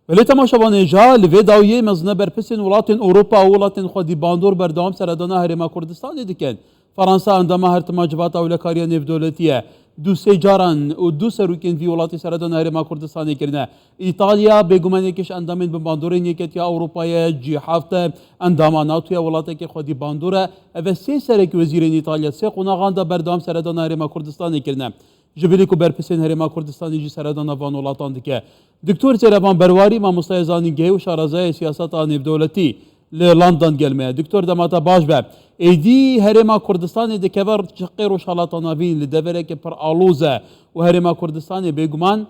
ولی تماشاوان جا لوی داویه مزنه برپسین ولاتین اروپا و ولاتین خودی باندور بردام سردانا هرما کردستان دیکن. فرانسه اندما هر تماجبات اولکاریا نف دولتیه دو سه جاران و دو سروکین وی ولاتی سردانا هرما کردستان کرده. ایتالیا بگمانی کش اندامین به باندورین یکتی اروپای جی هفته انداما ناتوی ولاتی که خودی باندوره و سه سرک وزیرین ایتالیا سه قناغاندا بردام سردانا هرما کردستان کرده. جبلی کو برپسین هرما کردستانی جی سردانا وان ولاتان دیکه. دکتر سربان برواری ما مستعزانی گه و شارزای سیاست آنیف دولتی لندن گلمه دکتر دماتا باش به ایدی هرما کردستان دکبر چقیر و شالات نوین لدوره که پر آلوزه و هرما کردستان بگمان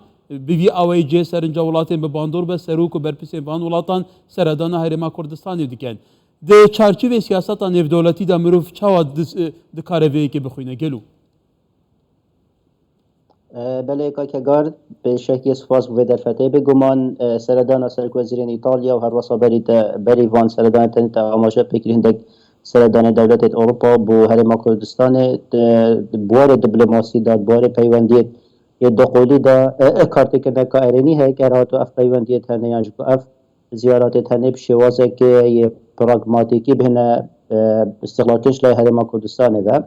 بیوی آوی جه سرنجا ولاتین به باندور به سروک و برپسین وان ولاتان سردان هرما کردستانی دیکن ده چارچوب سیاست آنیف دولتی دا مروف چاوا دکاروی که بخوینه گلو بله کاکگار به شکلی سپاس بود در فتح بگمان سردان سرک وزیرین ایتالیا و هر وصا بری وان سردان تنیت آماشه بکرین دک سردان دولت اروپا بو هرما کردستان بوار دیپلماسی داد بوار پیوندیت یه دقولی دا کارتی که نکا ارینی ہے که راتو اف پیوندیت هنه یانج کو اف زیارات هنه بشوازه که یه پراغماتیکی بهنه استقلاتش لای هرما کردستان ده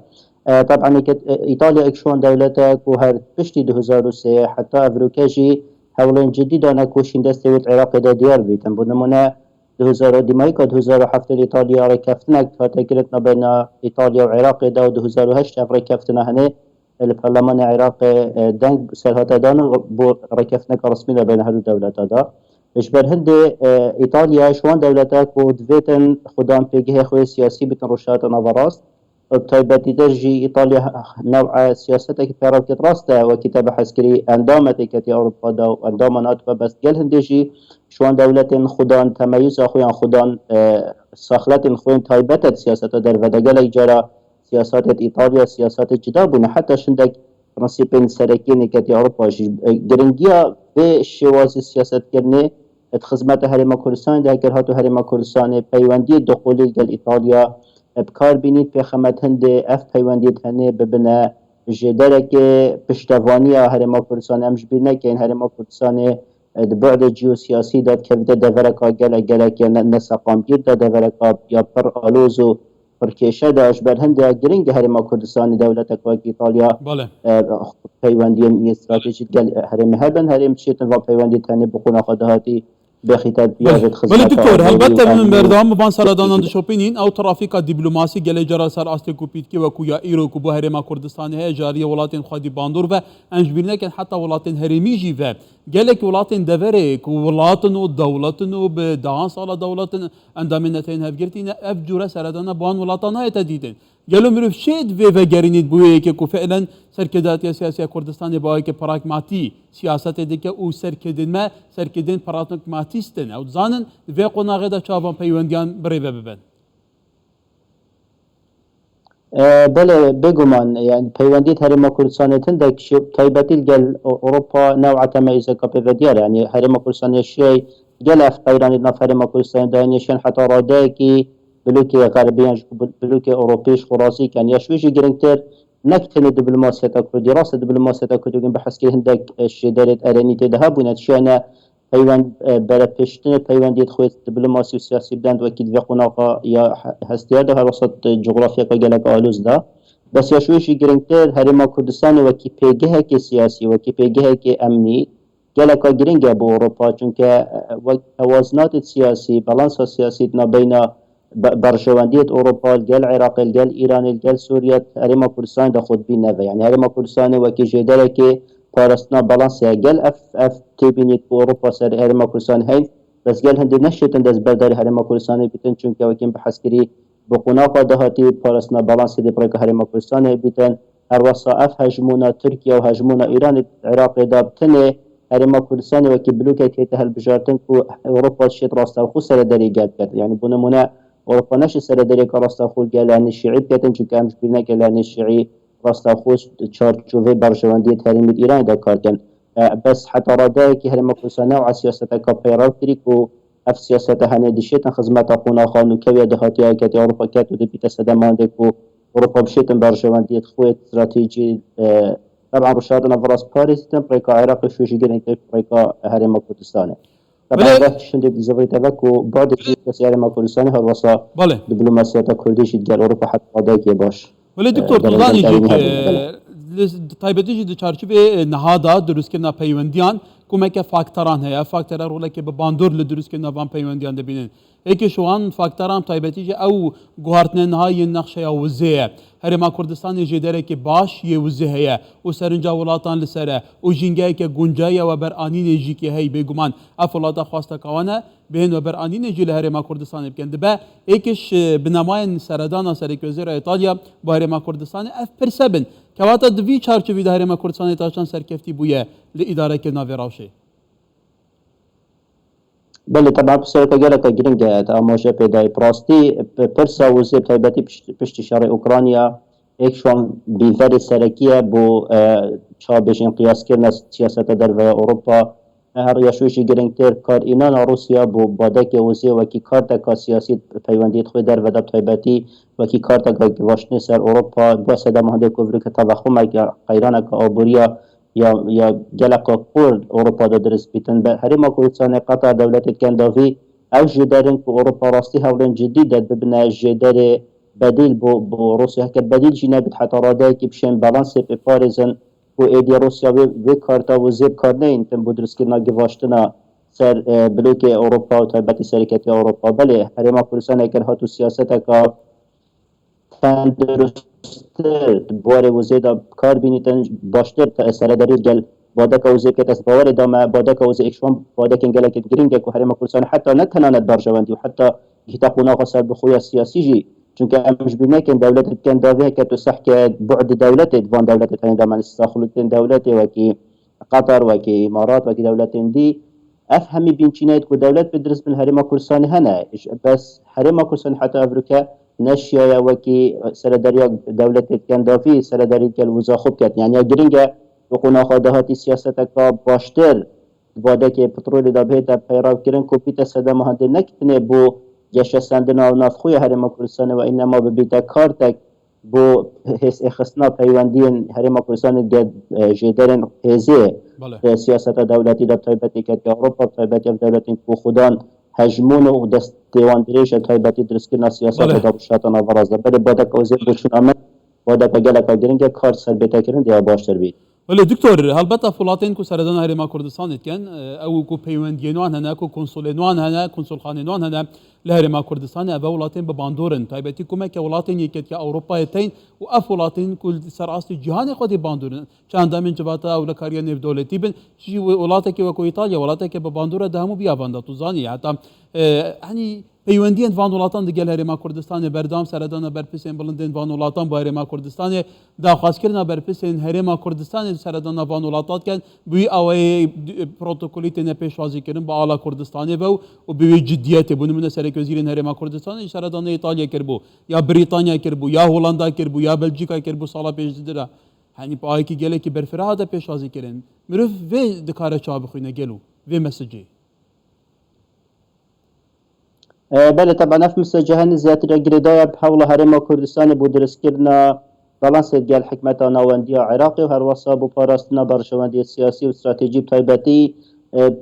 طبعا ايطاليا اكشون دولتها كوهر بشتي 2003 حتى افروكاجي حولين جديدا كوشين دستوت العراق دا ديار بيتن بنمونا 2000 ديمايكا 2007 ايطاليا ركفتنا فتكرتنا بين ايطاليا وعراق دا 2008 ركفتنا هنا البرلمان العراق دنگ سرهات دان بو ركفتنا كرسمي بين هذو الدولات دا اشبر هند ايطاليا شوان دولتها كو دفيتن خدام بيجه خوي سياسي بتن رشات نظراست طيبتي ترجي إيطاليا نوع سياستك في راسته وكتاب حسكري أندامتك كتي أوروبا دا وأندام ناتو بس قال هندشي شوان دولة خدان تميز أخويا خدان ساخلة خوين طيبتة سياسة در ودقل جرى سياسات إيطاليا سياسات جدابنا حتى شندك برنسيبين سركين كتي أوروبا جرنجيا في شواز السياسات كرني خدمات هرما كردستان ده كرهاتو هرما كردستان بيواندي دخولي قال إيطاليا بکار بینید به خدمت هند اف پیوندیت هنه ببینه جداره که پشتوانی هرما کردستان امش بینه که این هرما کردستان بعد جیوسیاسی داد که بده دورکا گله که نسقام گیر داد دورکا یا پر آلوز و پر کشه داشت بر هند گرینگ هرما کردستان دولت که ایتالیا پیوندی استراتژیک گل هرم هبن هرم چیتن و پیوندیت هنه بخونه خداهاتی بخیتاب بیاید خدمت. ولی دکتر البته من بردام بان سردانان دشوپینین او ترافیک دیپلماسی گله جرا سر است کوپیت که و کویا ایرو کو به هرما کردستان های جاری ولاتین خودی باندور و انجبرنه که حتی ولاتین هرمی جی و گله که ولاتین دوره کو ولاتن و دولتن و به دهان سال دولتن اندامنتین هفگرتین اف جوره سردان بان ولاتان های تدیدن گلو مروف شید و گرینید بویه که کو فعلا سرکداتی سیاسی کردستان باید که پراگماتی سیاست دیگه او سرکدن پراگماتیستن او زانن و قناعه دا چابان پیوندیان بریبه ببن. بله بگمان يعني پیوندیت هرما کردستان تندك طيبتي الجل اوروبا نوع تميزه كبيفيديار يعني هرما کردستان الشيء جلف قيران نفر هرما کردستان دانيشان حتى راداكي بلوكي غربيان بلوكي اوروبيش خراسي كان يشويش جرينتر نكتن الدبلوماسية كردي دراسة الدبلوماسية كردي بحث كي هندك الشدارة أرانيتي ذهب ونتشانا پیوند برای پشتن پیوندیت خویت دیپلماسی و سیاسی بدند و کید وقناقا یا هستیار ده هر وسط جغرافیا که گلک آلوز ده بس یاشویشی گرنگتر هرما کردستان و کی پیگه که سیاسی و کی پیگه که امنی گلک گرنگه با اروپا چون که توازنات سیاسی بالانس سیاسی بین برشواندیت اروپا گل عراق گل ایران گل سوریه هرما کردستان ده خود بین نوه یعنی هرما کردستان و کی جداره که پارستنا بالانس گل اف تبینید با اروپا سر هرما کردستان هی بس گل هندی نشدن دست بردار هرما کردستان بیتن چون که وکیم بحث کری بقناقه دهاتی پارستنا بالانس دی برای هرما کردستان بیتن هر وصا اف هجمونا ترکیه و هجمونا ایران عراق دابتنه هرما کردستان وکی بلوکه که تهل بجارتن کو اروپا شد راستا خو سر دری گرد کرد یعنی بنمونه اروپا نش سر دری که راستا خو گلان شیعی بیتن چون که همش بیرنا گلان شیعی راستا خوش چارچوبه برجواندی تحریم ایران دا کار کن بس حتی رادای که هرما کردستان و سیاست کا پیرو کری کو اف سیاست هنه دشیتن خدمت قونا خانو کوی دهاتی های که اروپا کرد و بیت صدمانده کو اروپا بشیتن برجواندی خوی استراتژی طبعا رشاد نفراس پاریس تن پریکا عراق شوشی گرین که پریکا هرما کردستانه طبعا بله ده شنده دیزوری تبک و بعد سیاسی ما کردستانی هر واسه بله دیپلماسیات کردیش در اروپا حتی که باش ولی دکتور در تو ایران زانی ترینی که هبونه بله تایبەتی جی چارچوبê nehada durustkirina peywendiyan komeke faktaran heye faktera roleke bi bandor li durustkirina van peywendiyan dibînin êkê şu an faktaran taybetî jî ew guhartine niha yên nexşeya wizê ye Herêma Kurdistanê jê derekê baş yê wizê heye û serinca welatan li ser e û jîngeheke guncay ye weberanînê jî hey bêguman ev welata xwastekawan e bên weberanînê jî li Herêma Kurdistanê bikin dibe êkiş bi nemayên seredana Serêkwezîra Îtalya bi Herêma Kurdistanê ev pirse bin kewata di vî çarçovî de Herêma Kurdistanê taşan serkeftî bûye li îdarekirina vê rewşê بله طبعا بسرعه گلک گرینگ تماشا پیدای پراستی پرسا وزیر تایبتی پشت شرع اوکراینیا یک شوان بیفر سرکیه بو چابشین قیاس کردن سیاست در و اروپا هر یشویشی گرینگتر کار اینان روسیا بو بادک وزیر وکی کارت کا سیاسی پیوندیت خود در و دب تایبتی وکی کارت کا گواشنی سر اروپا بس ده مهده کوبری که تضخم قیران کا آبوریا یا گلک کرد اروپا دا درست بیتن به هرما کردستان قطع دولت کنداوی او جدارن که اروپا راستی هولن جدی داد ببنه جدار بدیل بو روسیا که بدیل جی نبید حتی راده که بشن بالانس به پارزن و ایدی روسیا و کارتا و زیب کار نه این تن بود درست کرنا گواشتنا سر بلوک اروپا و تایبتی سرکتی اروپا بله هرما کردستان اگر هاتو سیاست که تندرست بواره وزه دا کار بینیتن باشتر سرداری گل بادک وزه که تس باور دامه بادک وزه اکشوان بادک انگله که گرینگه که هرما کردستان حتی نتناند برجواندی و حتی گیتا قناغ سر بخویا سیاسی جی چونکه امش بینه که دولت کن داویه که تو صح که بعد دولت وان دولت تنید من استخلوتین دولت وکی قطر وکی امارات وکی دولت دی افهمی بین چینایت که دولت بدرس بین هرما کردستان هنه بس هرما کردستان حتی افریقا نشیا وکی سرداری دولت کندافی سرداری کل وزا خوب کرد یعنی گرینگه وقونا خداهاتی سیاست کا باشتر باده که پترول دا بهت پیرو کردن کوپیت صدا مهنده نکتنه بو جش سندنا و نافخوی هرما کردستان و اینما ببیت کارتک بو حس اخصنا پیوندین هرما کردستان جدرن هزه سیاست دولتی دا تایبتی که اروپا تایبتی دولتی کو خودان هجمون و دست دیواندریش تایبتی درست کردن سیاست دا بشاتنا براز ده بله باده که وزیر بچون آمد باده که گلک گرینگه کار سر بیتا کردن دیا باشتر بید ولی دکتور هەڵبەتە فڵاتین کو سەردana هەرێما کوردستانێتکەن ئەو کو پەیوەندیێنوان هەنا کو کۆنسولێنوان هەنا کۆنسولخانێنوان هەنا لە هەرێما کوردستانê ئەvە وڵاتên bi bandorن تایبەتی کومێکە وڵاتên یەکێتکە ئەوروپایە تین و ئەف وڵاتên ku ser astî cîhanê xwedî bandorن çandemên civata ewlekariya nêvdewletî bin jî welatekê wekû İtalya welatekê bi bandora de hemû biyavan da tu zanî heta henî peywendiyên van welatan digel Herêma Kurdistanê berdam seredana berpisên bilindên van welatan bi Herêma Kurdistanê daxwazkirina berpisên Herêma Kurdistanê seredana van welatan ken bi wî awayê protokolî têne pêşwazîkirin bi ala Kurdistanê ve û bi wî ciddiyetê bû nimune Serêkwezîrên Herêma Kurdistanê seredana İtalya kirbû ya Brîtanya kirbû ya Hollanda kirbû ya Belçîka kirbû sala pêşdira henî ayekî gelekî berfira hate pêşwazîkirin mirov vê dikare çawa bixwîne gelo vê mesajê بله طبعا اف مسجه هنی زیاتر گریدای بحول هرما کردستان بو درست کردنا بالانس گل حکمت ناوندی عراقی و هر وصا بو پاراستنا برشواندی سیاسی و استراتژی تایبتی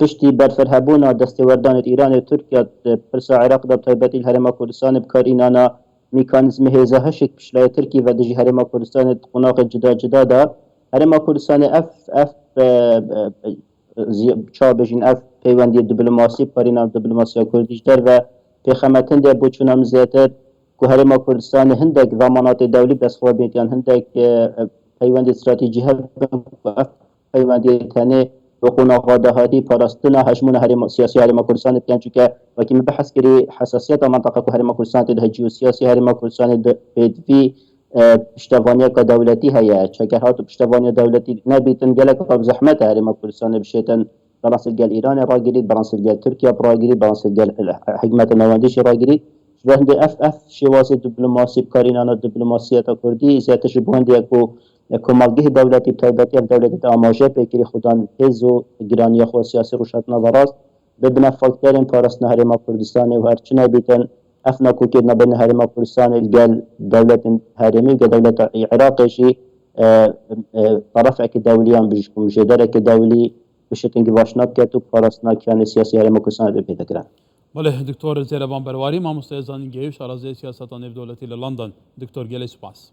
پشتی برفرهبونا دستوردان ایران و ترکیه پرسا عراق دا تایبتی هرما کردستان بکار اینانا میکانیزم هزه هشک پشلای ترکیه و دجی هرما کردستان قناق جدا جدا دا هرما کردستان اف چا بجین اف پیوندی دیپلماسی پارینا دیپلماسی کردیش در و پیخمتن در بچونم زیاتر که هرما کردستان هندک ضمانات دولی بس خوابیتیان هندک پیوند استراتژی هست پیوندی تنه وقونا قادهاتی پاراستنا هجمون هرما سیاسی هرما کردستان بیان چون وکی مبحث کری حساسیت منطقه که هرما کردستان ده جیوسیاسی هرما کردستان بدوی پشتوانی که دولتی هیا چکه هاتو پشتوانی دولتی نبیتن گلک قبل زحمت هرما کردستان بشیتن برانسل جال إيران راجريد برانسل جال تركيا راجريد برانسل جال حكمة النوانديش راجريد شبه اف شواسي دبلوماسي بكارينانا دبلوماسية كردي زيادة شبهان دي اكو مالجه دولتي بتايباتي دولتي آماجه بكري خودان هزو جرانيا خو سياسي روشاتنا براز ببنا فاكتورين بارسنا هرما كردستاني وهرچنا بيتن افنا كوكيدنا بين هرما كردستاني الجال دولة هرمي دولة عراقي شي طرفك دوليا بجكم جدارك دولي بشتنگی واشناک کرد و پاراستناکیان سیاسی هرم کردستان به پیدا کرد. بله دکتور زیربان برواری مامۆستای زانینگەی و شارەزای سیاسەتان نێودەوڵەتی لە لەندەن دکتۆر گەلەی سوپاس.